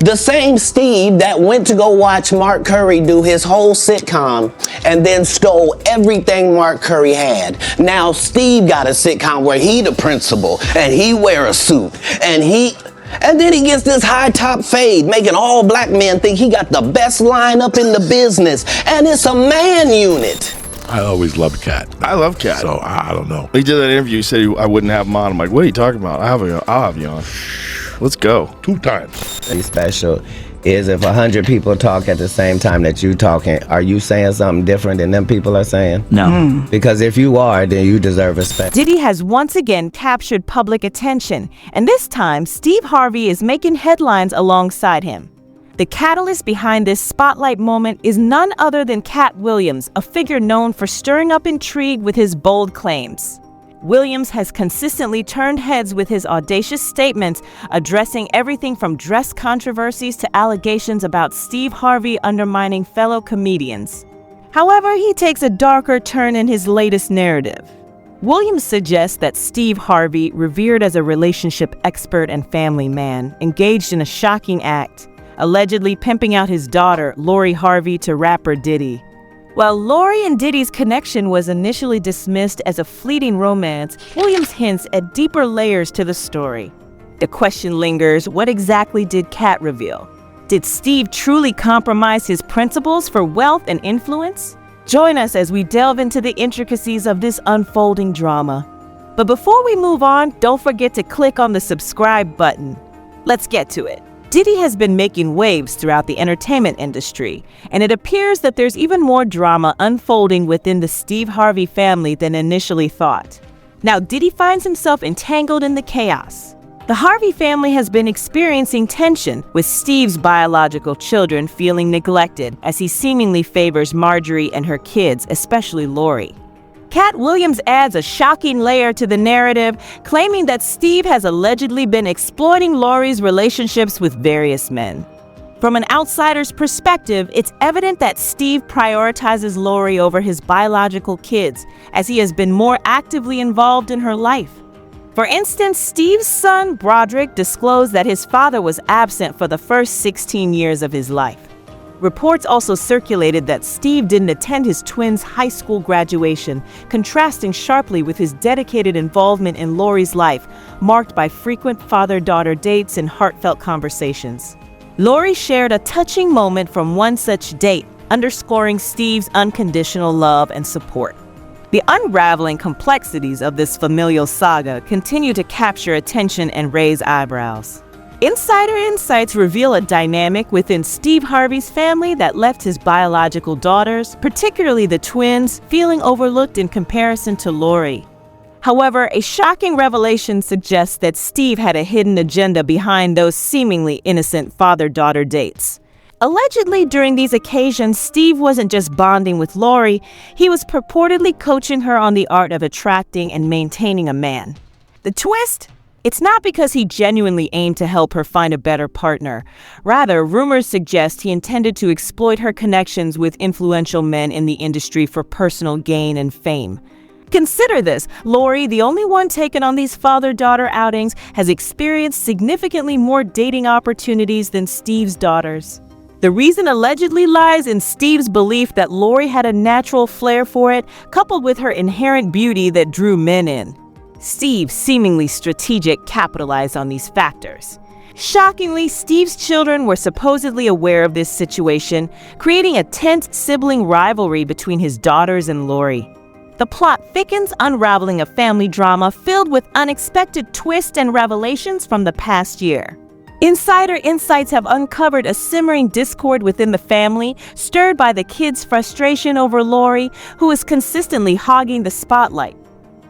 The same Steve that went to go watch Mark Curry do his whole sitcom and then stole everything Mark Curry had. Now Steve got a sitcom where he the principal and he wear a suit and then he gets this high top fade, making all black men think he got the best lineup in the business, and it's a man unit. I always loved Katt. I love Katt. So I don't know. He did that interview. He said I wouldn't have him on. I'm like, what are you talking about? I'll have you on. Let's go. 2 times. Special is if 100 people talk at the same time that you talking, are you saying something different than them people are saying? No. Because if you are, then you deserve respect. Diddy has once again captured public attention, and this time Steve Harvey is making headlines alongside him. The catalyst behind this spotlight moment is none other than Katt Williams, a figure known for stirring up intrigue with his bold claims. Williams has consistently turned heads with his audacious statements, addressing everything from dress controversies to allegations about Steve Harvey undermining fellow comedians. However, he takes a darker turn in his latest narrative. Williams suggests that Steve Harvey, revered as a relationship expert and family man, engaged in a shocking act, allegedly pimping out his daughter, Lori Harvey, to rapper Diddy. While Lori and Diddy's connection was initially dismissed as a fleeting romance, Williams hints at deeper layers to the story. The question lingers, what exactly did Katt reveal? Did Steve truly compromise his principles for wealth and influence? Join us as we delve into the intricacies of this unfolding drama. But before we move on, don't forget to click on the subscribe button. Let's get to it. Diddy has been making waves throughout the entertainment industry, and it appears that there's even more drama unfolding within the Steve Harvey family than initially thought. Now, Diddy finds himself entangled in the chaos. The Harvey family has been experiencing tension, with Steve's biological children feeling neglected as he seemingly favors Marjorie and her kids, especially Lori. Katt Williams adds a shocking layer to the narrative, claiming that Steve has allegedly been exploiting Lori's relationships with various men. From an outsider's perspective, it's evident that Steve prioritizes Lori over his biological kids, as he has been more actively involved in her life. For instance, Steve's son, Broderick, disclosed that his father was absent for the first 16 years of his life. Reports also circulated that Steve didn't attend his twins' high school graduation, contrasting sharply with his dedicated involvement in Lori's life, marked by frequent father-daughter dates and heartfelt conversations. Lori shared a touching moment from one such date, underscoring Steve's unconditional love and support. The unraveling complexities of this familial saga continue to capture attention and raise eyebrows. Insider insights reveal a dynamic within Steve Harvey's family that left his biological daughters, particularly the twins, feeling overlooked in comparison to Lori. However, a shocking revelation suggests that Steve had a hidden agenda behind those seemingly innocent father-daughter dates. Allegedly, during these occasions, Steve wasn't just bonding with Lori, he was purportedly coaching her on the art of attracting and maintaining a man. The twist? It's not because he genuinely aimed to help her find a better partner. Rather, rumors suggest he intended to exploit her connections with influential men in the industry for personal gain and fame. Consider this, Lori, the only one taken on these father-daughter outings, has experienced significantly more dating opportunities than Steve's daughters. The reason allegedly lies in Steve's belief that Lori had a natural flair for it, coupled with her inherent beauty that drew men in. Steve, seemingly strategic, capitalized on these factors. Shockingly, Steve's children were supposedly aware of this situation, creating a tense sibling rivalry between his daughters and Lori. The plot thickens, unraveling a family drama filled with unexpected twists and revelations from the past year. Insider insights have uncovered a simmering discord within the family, stirred by the kids' frustration over Lori, who is consistently hogging the spotlight.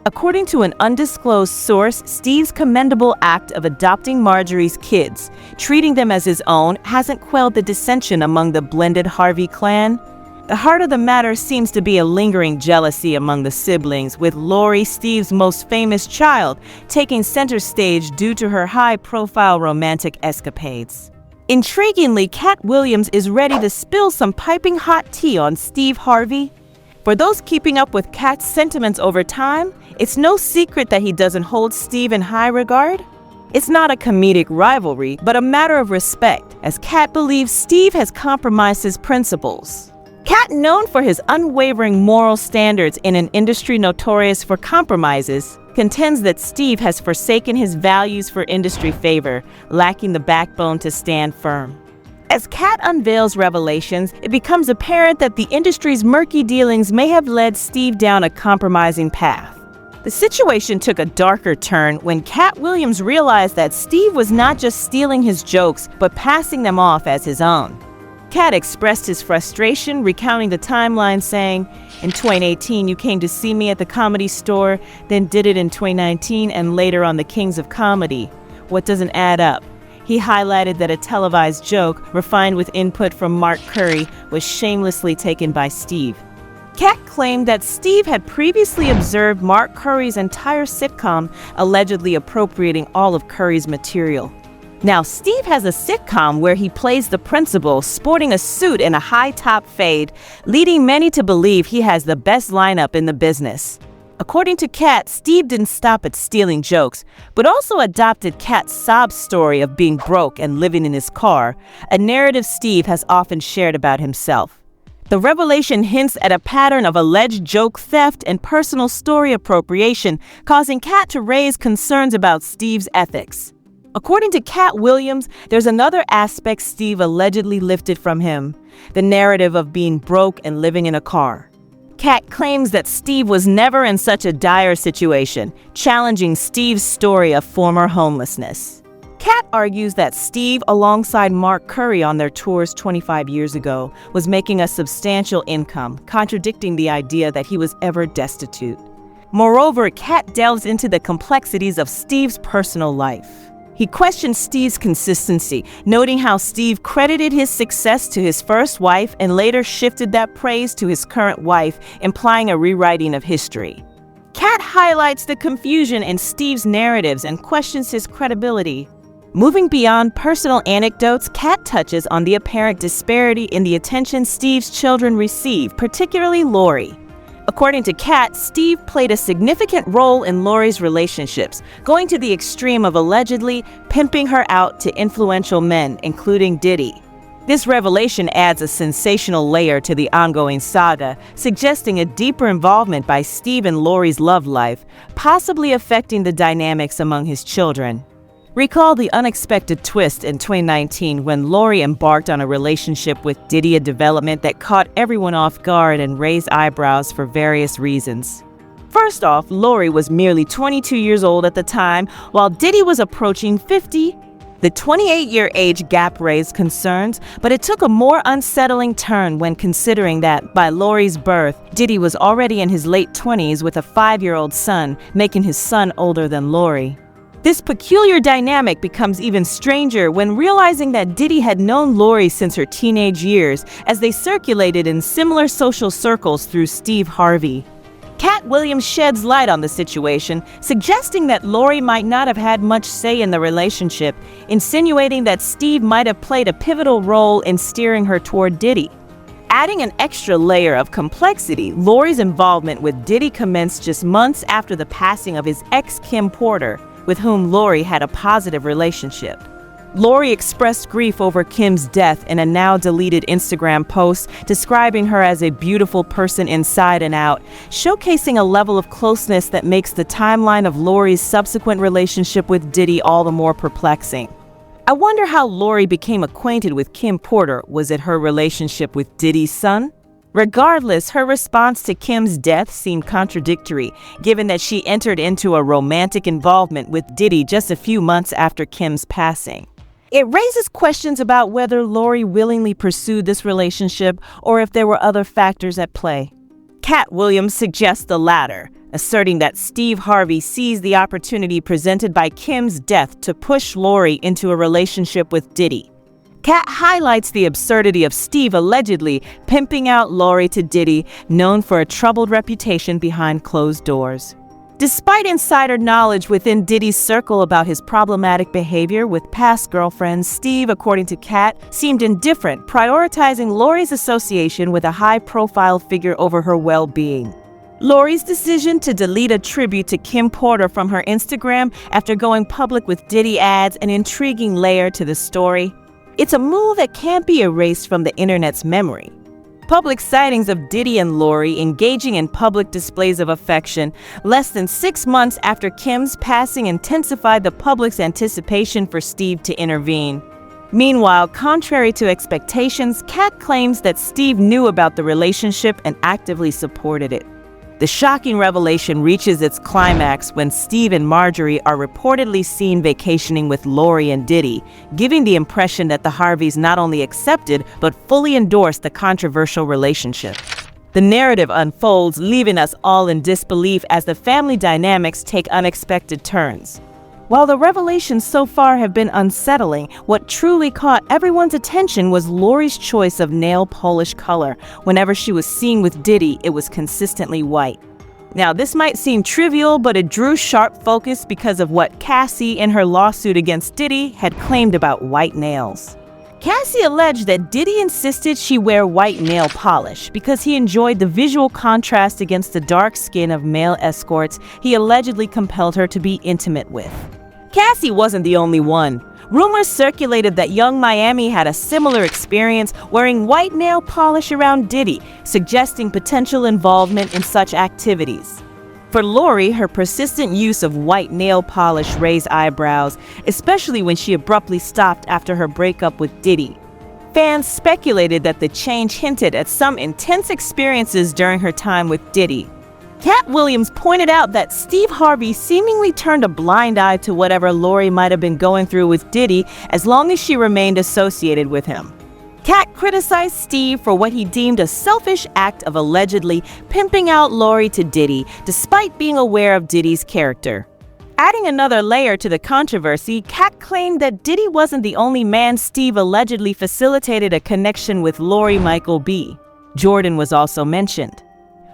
According to an undisclosed source, Steve's commendable act of adopting Marjorie's kids, treating them as his own, hasn't quelled the dissension among the blended Harvey clan. The heart of the matter seems to be a lingering jealousy among the siblings, with Lori, Steve's most famous child, taking center stage due to her high-profile romantic escapades. Intriguingly, Katt Williams is ready to spill some piping hot tea on Steve Harvey. For those keeping up with Katt's sentiments over time, it's no secret that he doesn't hold Steve in high regard. It's not a comedic rivalry, but a matter of respect. as Katt believes Steve has compromised his principles. Katt, known for his unwavering moral standards in an industry notorious for compromises, contends that Steve has forsaken his values for industry favor, lacking the backbone to stand firm. As Katt unveils revelations, it becomes apparent that the industry's murky dealings may have led Steve down a compromising path. The situation took a darker turn when Katt Williams realized that Steve was not just stealing his jokes, but passing them off as his own. Katt expressed his frustration, recounting the timeline, saying, "In 2018, you came to see me at the Comedy Store, then did it in 2019, and later on the Kings of Comedy. What doesn't add up?" He highlighted that a televised joke, refined with input from Mark Curry, was shamelessly taken by Steve. Katt claimed that Steve had previously observed Mark Curry's entire sitcom, allegedly appropriating all of Curry's material. Now, Steve has a sitcom where he plays the principal, sporting a suit and a high-top fade, leading many to believe he has the best lineup in the business. According to Katt, Steve didn't stop at stealing jokes, but also adopted Katt's sob story of being broke and living in his car, a narrative Steve has often shared about himself. The revelation hints at a pattern of alleged joke theft and personal story appropriation, causing Katt to raise concerns about Steve's ethics. According to Katt Williams, there's another aspect Steve allegedly lifted from him, the narrative of being broke and living in a car. Katt claims that Steve was never in such a dire situation, challenging Steve's story of former homelessness. Katt argues that Steve, alongside Mark Curry on their tours 25 years ago, was making a substantial income, contradicting the idea that he was ever destitute. Moreover, Katt delves into the complexities of Steve's personal life. He questions Steve's consistency, noting how Steve credited his success to his first wife and later shifted that praise to his current wife, implying a rewriting of history. Katt highlights the confusion in Steve's narratives and questions his credibility. Moving beyond personal anecdotes, Katt touches on the apparent disparity in the attention Steve's children receive, particularly Lori. According to Katt, Steve played a significant role in Lori's relationships, going to the extreme of allegedly pimping her out to influential men, including Diddy. This revelation adds a sensational layer to the ongoing saga, suggesting a deeper involvement by Steve in Lori's love life, possibly affecting the dynamics among his children. Recall the unexpected twist in 2019 when Lori embarked on a relationship with Diddy, a development that caught everyone off guard and raised eyebrows for various reasons. First off, Lori was merely 22 years old at the time, while Diddy was approaching 50. The 28-year age gap raised concerns, but it took a more unsettling turn when considering that, by Lori's birth, Diddy was already in his late 20s with a 5-year-old son, making his son older than Lori. This peculiar dynamic becomes even stranger when realizing that Diddy had known Lori since her teenage years, as they circulated in similar social circles through Steve Harvey. Katt Williams sheds light on the situation, suggesting that Lori might not have had much say in the relationship, insinuating that Steve might have played a pivotal role in steering her toward Diddy. Adding an extra layer of complexity, Lori's involvement with Diddy commenced just months after the passing of his ex Kim Porter, with whom Lori had a positive relationship. Lori expressed grief over Kim's death in a now-deleted Instagram post, describing her as a beautiful person inside and out, showcasing a level of closeness that makes the timeline of Lori's subsequent relationship with Diddy all the more perplexing. I wonder how Lori became acquainted with Kim Porter. Was it her relationship with Diddy's son? Regardless, her response to Kim's death seemed contradictory, given that she entered into a romantic involvement with Diddy just a few months after Kim's passing. It raises questions about whether Lori willingly pursued this relationship or if there were other factors at play. Katt Williams suggests the latter, asserting that Steve Harvey seized the opportunity presented by Kim's death to push Lori into a relationship with Diddy. Katt highlights the absurdity of Steve allegedly pimping out Lori to Diddy, known for a troubled reputation behind closed doors. Despite insider knowledge within Diddy's circle about his problematic behavior with past girlfriends, Steve, according to Katt, seemed indifferent, prioritizing Lori's association with a high-profile figure over her well-being. Lori's decision to delete a tribute to Kim Porter from her Instagram after going public with Diddy adds an intriguing layer to the story. It's a move that can't be erased from the internet's memory. Public sightings of Diddy and Lori engaging in public displays of affection less than 6 months after Kim's passing intensified the public's anticipation for Steve to intervene. Meanwhile, contrary to expectations, Katt claims that Steve knew about the relationship and actively supported it. The shocking revelation reaches its climax when Steve and Marjorie are reportedly seen vacationing with Lori and Diddy, giving the impression that the Harveys not only accepted but fully endorsed the controversial relationship. The narrative unfolds, leaving us all in disbelief as the family dynamics take unexpected turns. While the revelations so far have been unsettling, what truly caught everyone's attention was Lori's choice of nail polish color. Whenever she was seen with Diddy, it was consistently white. Now, this might seem trivial, but it drew sharp focus because of what Cassie, in her lawsuit against Diddy, had claimed about white nails. Cassie alleged that Diddy insisted she wear white nail polish because he enjoyed the visual contrast against the dark skin of male escorts he allegedly compelled her to be intimate with. Cassie wasn't the only one. Rumors circulated that Young Miami had a similar experience wearing white nail polish around Diddy, suggesting potential involvement in such activities. For Lori, her persistent use of white nail polish raised eyebrows, especially when she abruptly stopped after her breakup with Diddy. Fans speculated that the change hinted at some intense experiences during her time with Diddy. Katt Williams pointed out that Steve Harvey seemingly turned a blind eye to whatever Lori might have been going through with Diddy as long as she remained associated with him. Katt criticized Steve for what he deemed a selfish act of allegedly pimping out Lori to Diddy, despite being aware of Diddy's character. Adding another layer to the controversy, Katt claimed that Diddy wasn't the only man Steve allegedly facilitated a connection with Lori Michael B. Jordan was also mentioned.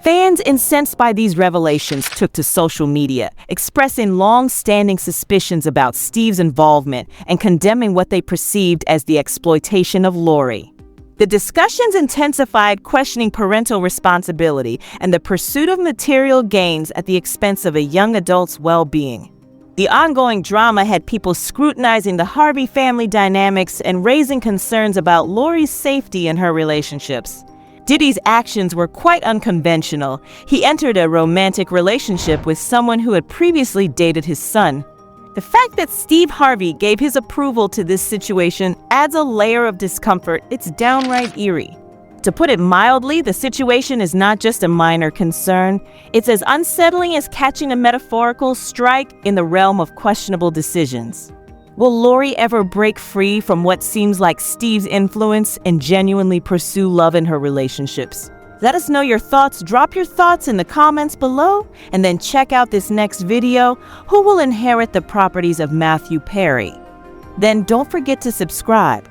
Fans incensed by these revelations took to social media, expressing long-standing suspicions about Steve's involvement and condemning what they perceived as the exploitation of Lori. The discussions intensified, questioning parental responsibility and the pursuit of material gains at the expense of a young adult's well-being. The ongoing drama had people scrutinizing the Harvey family dynamics and raising concerns about Lori's safety in her relationships. Diddy's actions were quite unconventional. He entered a romantic relationship with someone who had previously dated his son. The fact that Steve Harvey gave his approval to this situation adds a layer of discomfort. It's downright eerie. To put it mildly, the situation is not just a minor concern. It's as unsettling as catching a metaphorical strike in the realm of questionable decisions. Will Lori ever break free from what seems like Steve's influence and genuinely pursue love in her relationships? Let us know your thoughts. Drop your thoughts in the comments below, and then check out this next video, Who Will Inherit the Properties of Matthew Perry? Then don't forget to subscribe.